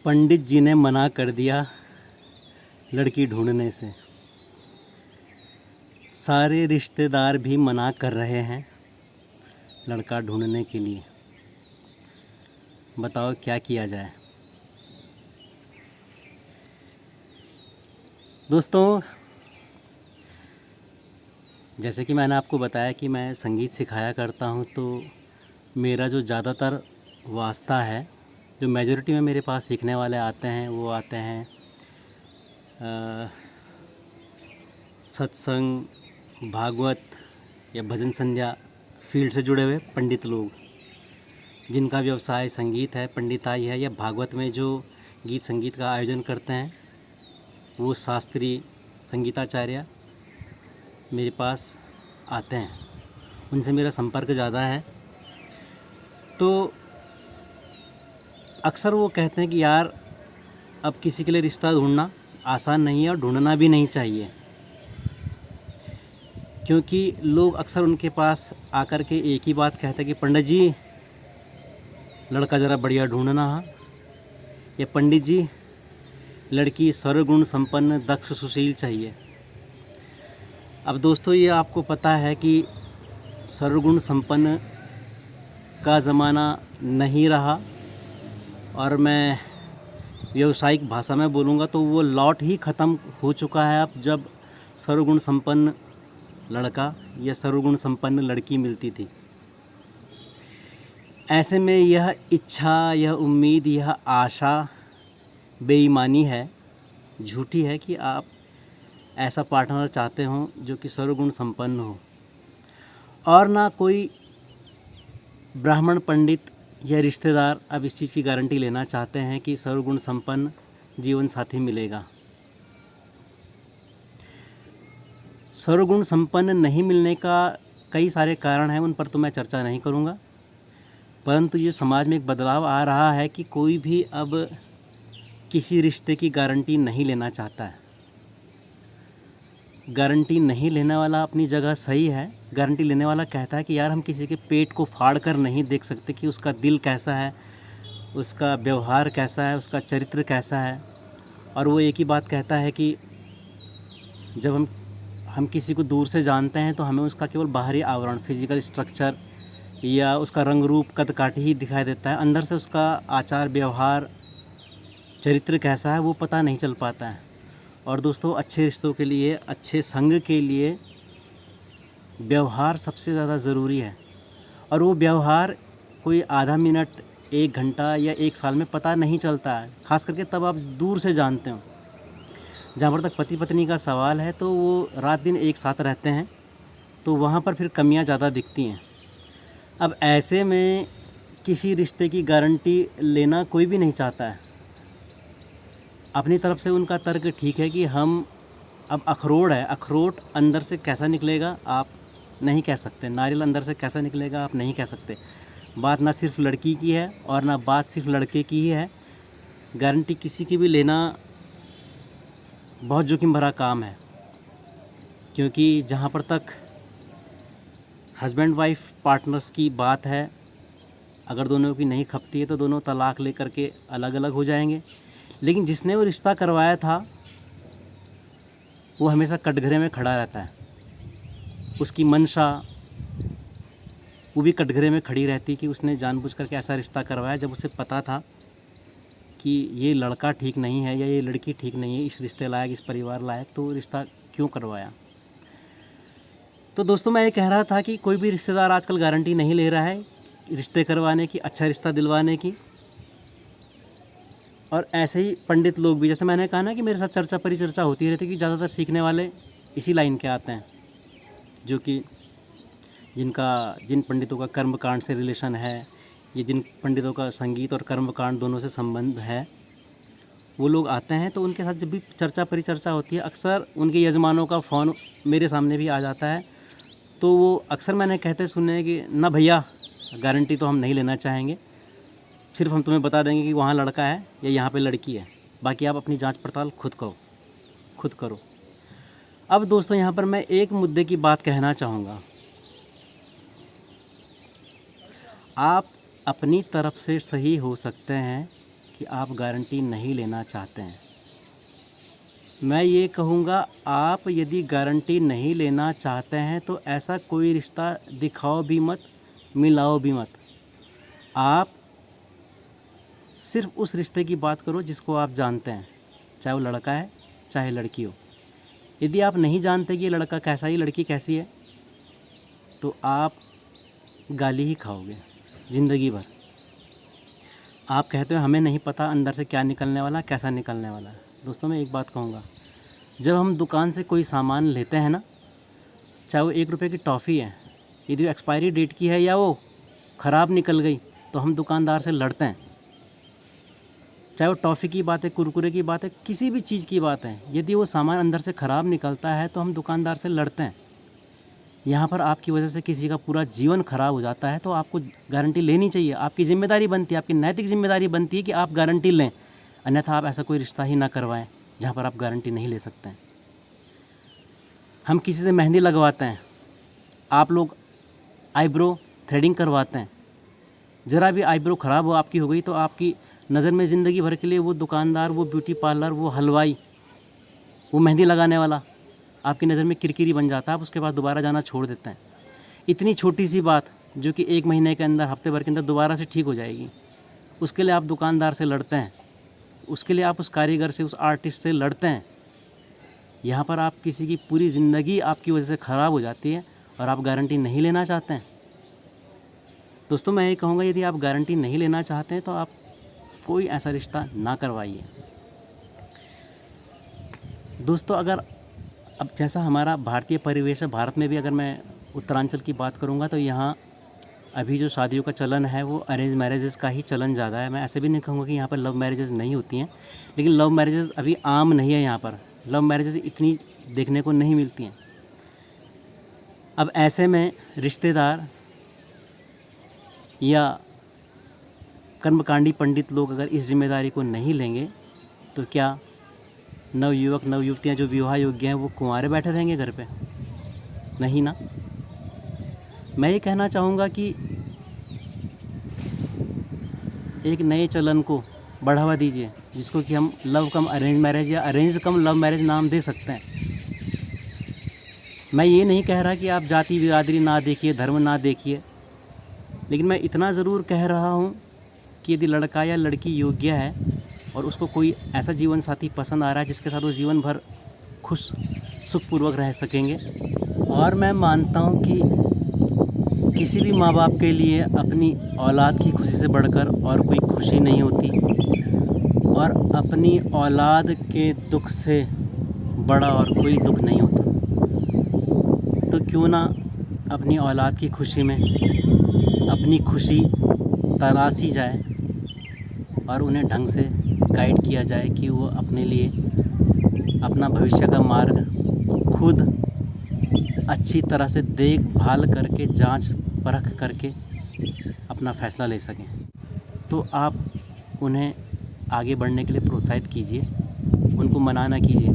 पंडित जी ने मना कर दिया लड़की ढूंढने से। सारे रिश्तेदार भी मना कर रहे हैं लड़का ढूंढने के लिए। बताओ क्या किया जाए। दोस्तों, जैसे कि मैंने आपको बताया कि मैं संगीत सिखाया करता हूँ, तो मेरा जो ज़्यादातर वास्ता है, जो मेजॉरिटी में मेरे पास सीखने वाले आते हैं, वो आते हैं सत्संग, भागवत या भजन संध्या फील्ड से जुड़े हुए पंडित लोग, जिनका व्यवसाय संगीत है, पंडिताई है, या भागवत में जो गीत संगीत का आयोजन करते हैं, वो शास्त्रीय संगीताचार्य मेरे पास आते हैं। उनसे मेरा संपर्क ज़्यादा है। तो अक्सर वो कहते हैं कि यार, अब किसी के लिए रिश्ता ढूंढना आसान नहीं है और ढूंढना भी नहीं चाहिए, क्योंकि लोग अक्सर उनके पास आकर के एक ही बात कहते हैं कि पंडित जी, लड़का ज़रा बढ़िया ढूंढना है, या पंडित जी, लड़की सर्वगुण संपन्न दक्ष सुशील चाहिए। अब दोस्तों, ये आपको पता है कि सर्वगुण संपन्न का ज़माना नहीं रहा, और मैं व्यावसायिक भाषा में बोलूँगा तो वो लॉट ही ख़त्म हो चुका है अब, जब सर्वगुण संपन्न लड़का या सर्वगुण संपन्न लड़की मिलती थी। ऐसे में यह इच्छा, यह उम्मीद, यह आशा बेईमानी है, झूठी है कि आप ऐसा पार्टनर चाहते हो जो कि सर्वगुण संपन्न हो। और ना कोई ब्राह्मण पंडित या रिश्तेदार अब इस चीज़ की गारंटी लेना चाहते हैं कि सर्वगुण संपन्न जीवन साथी मिलेगा। सर्वगुण संपन्न नहीं मिलने का कई सारे कारण हैं, उन पर तो मैं चर्चा नहीं करूँगा, परंतु ये समाज में एक बदलाव आ रहा है कि कोई भी अब किसी रिश्ते की गारंटी नहीं लेना चाहता है। गारंटी नहीं लेने वाला अपनी जगह सही है। गारंटी लेने वाला कहता है कि यार, हम किसी के पेट को फाड़ कर नहीं देख सकते कि उसका दिल कैसा है, उसका व्यवहार कैसा है, उसका चरित्र कैसा है। और वो एक ही बात कहता है कि जब हम किसी को दूर से जानते हैं तो हमें उसका केवल बाहरी आवरण, फिजिकल स्ट्रक्चर या उसका रंग रूप, कद काठी ही दिखाई देता है। अंदर से उसका आचार व्यवहार, चरित्र कैसा है, वो पता नहीं चल पाता है। और दोस्तों, अच्छे रिश्तों के लिए, अच्छे संग के लिए व्यवहार सबसे ज़्यादा ज़रूरी है। और वो व्यवहार कोई आधा मिनट, 1 घंटा या 1 साल में पता नहीं चलता है, ख़ास करके तब आप दूर से जानते हो। जहाँ पर तक पति पत्नी का सवाल है, तो वो रात दिन एक साथ रहते हैं, तो वहाँ पर फिर कमियाँ ज़्यादा दिखती हैं। अब ऐसे में किसी रिश्ते की गारंटी लेना कोई भी नहीं चाहता है। अपनी तरफ से उनका तर्क ठीक है कि हम, अब अखरोट है, अखरोट अंदर से कैसा निकलेगा आप नहीं कह सकते, नारियल अंदर से कैसा निकलेगा आप नहीं कह सकते। बात ना सिर्फ लड़की की है और ना बात सिर्फ लड़के की ही है। गारंटी किसी की भी लेना बहुत जोखिम भरा काम है, क्योंकि जहाँ पर तक हस्बैंड वाइफ पार्टनर्स की बात है, अगर दोनों की नहीं खपती है तो दोनों तलाक लेकर के अलग अलग हो जाएंगे। लेकिन जिसने वो रिश्ता करवाया था, वो हमेशा कटघरे में खड़ा रहता है। उसकी मंशा वो भी कटघरे में खड़ी रहती कि उसने जानबूझ करके ऐसा रिश्ता करवाया, जब उसे पता था कि ये लड़का ठीक नहीं है या ये लड़की ठीक नहीं है, इस रिश्ते लायक, इस परिवार लायक, तो रिश्ता क्यों करवाया। तो दोस्तों, मैं ये कह रहा था कि कोई भी रिश्तेदार आजकल गारंटी नहीं ले रहा है रिश्ते करवाने की, अच्छा रिश्ता दिलवाने की। और ऐसे ही पंडित लोग भी, जैसे मैंने कहा ना कि मेरे साथ चर्चा परिचर्चा होती रहती है कि ज़्यादातर सीखने वाले इसी लाइन के आते हैं, जो कि जिन पंडितों का कर्मकांड से रिलेशन है, ये जिन पंडितों का संगीत और कर्मकांड दोनों से संबंध है, वो लोग आते हैं। तो उनके साथ जब भी चर्चा परिचर्चा होती है, अक्सर उनके यजमानों का फ़ोन मेरे सामने भी आ जाता है। तो वो अक्सर मैंने कहते सुने हैं कि ना भैया, गारंटी तो हम नहीं लेना चाहेंगे, सिर्फ हम तुम्हें बता देंगे कि वहाँ लड़का है या यहाँ पे लड़की है, बाकी आप अपनी जांच पड़ताल खुद करो। अब दोस्तों, यहाँ पर मैं एक मुद्दे की बात कहना चाहूँगा। आप अपनी तरफ से सही हो सकते हैं कि आप गारंटी नहीं लेना चाहते हैं। मैं ये कहूँगा, आप यदि गारंटी नहीं लेना चाहते हैं तो ऐसा कोई रिश्ता दिखाओ भी मत, मिलाओ भी मत। आप सिर्फ उस रिश्ते की बात करो जिसको आप जानते हैं, चाहे वो लड़का है चाहे लड़की हो। यदि आप नहीं जानते कि ये लड़का कैसा है, लड़की कैसी है, तो आप गाली ही खाओगे ज़िंदगी भर। आप कहते हो हमें नहीं पता अंदर से क्या निकलने वाला, कैसा निकलने वाला। दोस्तों, मैं एक बात कहूँगा, जब हम दुकान से कोई सामान लेते हैं ना, चाहे वो 1 रुपये की टॉफ़ी है, यदि वो एक्सपायरी डेट की है या वो ख़राब निकल गई, तो हम दुकानदार से लड़ते हैं। चाहे वो टॉफ़ी की बात है, कुरकुरे की बात है, किसी भी चीज़ की बात है, यदि वो सामान अंदर से ख़राब निकलता है तो हम दुकानदार से लड़ते हैं। यहाँ पर आपकी वजह से किसी का पूरा जीवन ख़राब हो जाता है तो आपको गारंटी लेनी चाहिए। आपकी ज़िम्मेदारी बनती है, आपकी नैतिक ज़िम्मेदारी बनती है कि आप गारंटी लें, अन्यथा आप ऐसा कोई रिश्ता ही ना करवाएं जहाँ पर आप गारंटी नहीं ले सकते हैं। हम किसी से मेहंदी लगवाते हैं, आप लोग आईब्रो थ्रेडिंग करवाते हैं, ज़रा भी आईब्रो ख़राब हो आपकी हो गई तो आपकी नज़र में ज़िंदगी भर के लिए वो दुकानदार, वो ब्यूटी पार्लर, वो हलवाई, वो मेहंदी लगाने वाला आपकी नज़र में किरकिरी बन जाता है। आप उसके बाद दोबारा जाना छोड़ देते हैं। इतनी छोटी सी बात जो कि 1 महीने के अंदर, हफ्ते भर के अंदर दोबारा से ठीक हो जाएगी, उसके लिए आप दुकानदार से लड़ते हैं, उसके लिए आप उस कारीगर से, उस आर्टिस्ट से लड़ते हैं। यहाँ पर आप किसी की पूरी ज़िंदगी आपकी वजह से ख़राब हो जाती है और आप गारंटी नहीं लेना चाहते हैं। दोस्तों, मैं ये कहूँगा, यदि आप गारंटी नहीं लेना चाहते हैं तो आप कोई ऐसा रिश्ता ना करवाइए। दोस्तों, अगर अब जैसा हमारा भारतीय परिवेश है, भारत में भी अगर मैं उत्तरांचल की बात करूँगा तो यहाँ अभी जो शादियों का चलन है वो अरेंज मैरिजेज़ का ही चलन ज़्यादा है। मैं ऐसे भी नहीं कहूँगा कि यहाँ पर लव मैरिजेज़ नहीं होती हैं, लेकिन लव मैरिजेज़ अभी आम नहीं है। यहाँ पर लव मैरिजेज़ इतनी देखने को नहीं मिलती हैं। अब ऐसे में रिश्तेदार या कर्मकांडी पंडित लोग अगर इस जिम्मेदारी को नहीं लेंगे तो क्या नवयुवक नवयुवतियाँ जो विवाह योग्य हैं वो कुंवारे बैठे रहेंगे घर पे? नहीं ना। मैं ये कहना चाहूँगा कि एक नए चलन को बढ़ावा दीजिए जिसको कि हम लव कम अरेंज मैरिज या अरेंज कम लव मैरिज नाम दे सकते हैं। मैं ये नहीं कह रहा कि आप जाति बिरादरी ना देखिए, धर्म ना देखिए, लेकिन मैं इतना ज़रूर कह रहा हूँ कि यदि लड़का या लड़की योग्य है और उसको कोई ऐसा जीवन साथी पसंद आ रहा है जिसके साथ वो जीवन भर खुश सुखपूर्वक रह सकेंगे, और मैं मानता हूँ कि किसी भी माँ बाप के लिए अपनी औलाद की खुशी से बढ़कर और कोई खुशी नहीं होती, और अपनी औलाद के दुख से बड़ा और कोई दुख नहीं होता। तो क्यों ना अपनी औलाद की खुशी में अपनी खुशी तलाशी जाए और उन्हें ढंग से गाइड किया जाए कि वो अपने लिए अपना भविष्य का मार्ग खुद अच्छी तरह से देखभाल करके, जांच परख करके अपना फ़ैसला ले सकें। तो आप उन्हें आगे बढ़ने के लिए प्रोत्साहित कीजिए, उनको मना ना कीजिए,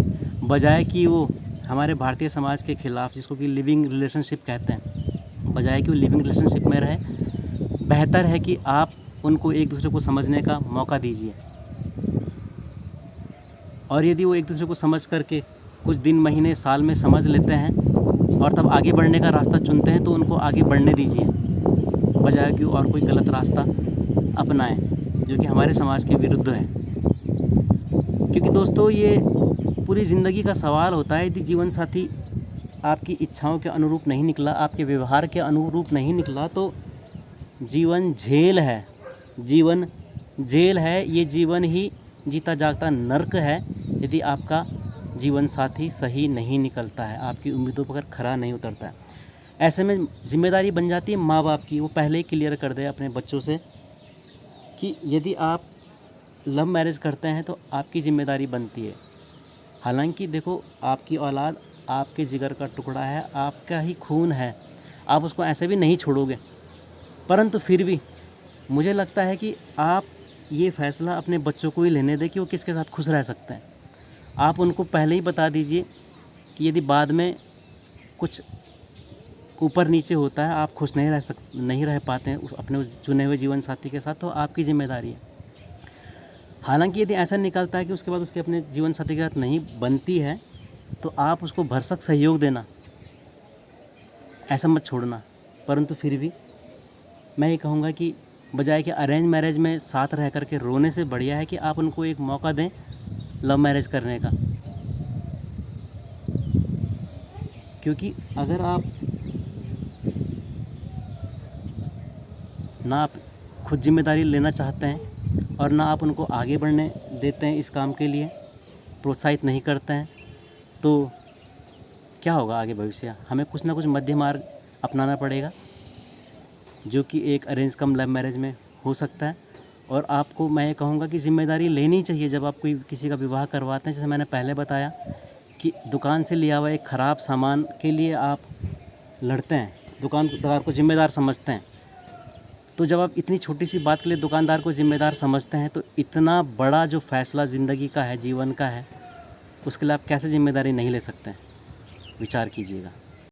बजाय कि वो हमारे भारतीय समाज के ख़िलाफ़, जिसको कि लिविंग रिलेशनशिप कहते हैं, बजाय कि वो लिविंग रिलेशनशिप में रहे, बेहतर है कि आप उनको एक दूसरे को समझने का मौका दीजिए। और यदि वो एक दूसरे को समझ करके कुछ दिन, महीने, साल में समझ लेते हैं और तब आगे बढ़ने का रास्ता चुनते हैं तो उनको आगे बढ़ने दीजिए, बजाय कि और कोई गलत रास्ता अपनाएं जो कि हमारे समाज के विरुद्ध है। क्योंकि दोस्तों, ये पूरी ज़िंदगी का सवाल होता है। यदि जीवन साथी आपकी इच्छाओं के अनुरूप नहीं निकला, आपके व्यवहार के अनुरूप नहीं निकला, तो जीवन झेल है, जीवन जेल है। ये जीवन ही जीता जागता नर्क है यदि आपका जीवन साथी सही नहीं निकलता है, आपकी उम्मीदों पर खरा नहीं उतरता है। ऐसे में जिम्मेदारी बन जाती है माँ बाप की, वो पहले ही क्लियर कर दे अपने बच्चों से कि यदि आप लव मैरिज करते हैं तो आपकी ज़िम्मेदारी बनती है। हालांकि देखो, आपकी औलाद आपके जिगर का टुकड़ा है, आपका ही खून है, आप उसको ऐसे भी नहीं छोड़ोगे, परंतु फिर भी मुझे लगता है कि आप ये फ़ैसला अपने बच्चों को ही लेने दें कि वो किसके साथ खुश रह सकते हैं। आप उनको पहले ही बता दीजिए कि यदि बाद में कुछ ऊपर नीचे होता है, आप खुश नहीं रह पाते हैं अपने उस चुने हुए जीवन साथी के साथ, तो आपकी ज़िम्मेदारी है। हालांकि यदि ऐसा निकलता है कि उसके बाद उसके अपने जीवन साथी के साथ नहीं बनती है, तो आप उसको भरसक सहयोग देना, ऐसा मत छोड़ना। परंतु फिर भी मैं ये कहूँगा कि बजाय कि अरेंज मैरिज में साथ रह कर के रोने से बढ़िया है कि आप उनको एक मौका दें लव मैरिज करने का। क्योंकि अगर आप ना आप खुद जिम्मेदारी लेना चाहते हैं और ना आप उनको आगे बढ़ने देते हैं इस काम के लिए, प्रोत्साहित नहीं करते हैं, तो क्या होगा आगे भविष्य? हमें कुछ ना कुछ मध्य मार्ग अपनाना पड़ेगा, जो कि एक अरेंज कम लव मैरिज में हो सकता है। और आपको मैं ये कहूँगा कि ज़िम्मेदारी लेनी चाहिए जब आप कोई किसी का विवाह करवाते हैं। जैसे मैंने पहले बताया कि दुकान से लिया हुआ एक ख़राब सामान के लिए आप लड़ते हैं, दुकानदार को ज़िम्मेदार समझते हैं, तो जब आप इतनी छोटी सी बात के लिए दुकानदार को ज़िम्मेदार समझते हैं, तो इतना बड़ा जो फ़ैसला ज़िंदगी का है, जीवन का है, उसके लिए आप कैसे ज़िम्मेदारी नहीं ले सकते हैं? विचार कीजिएगा।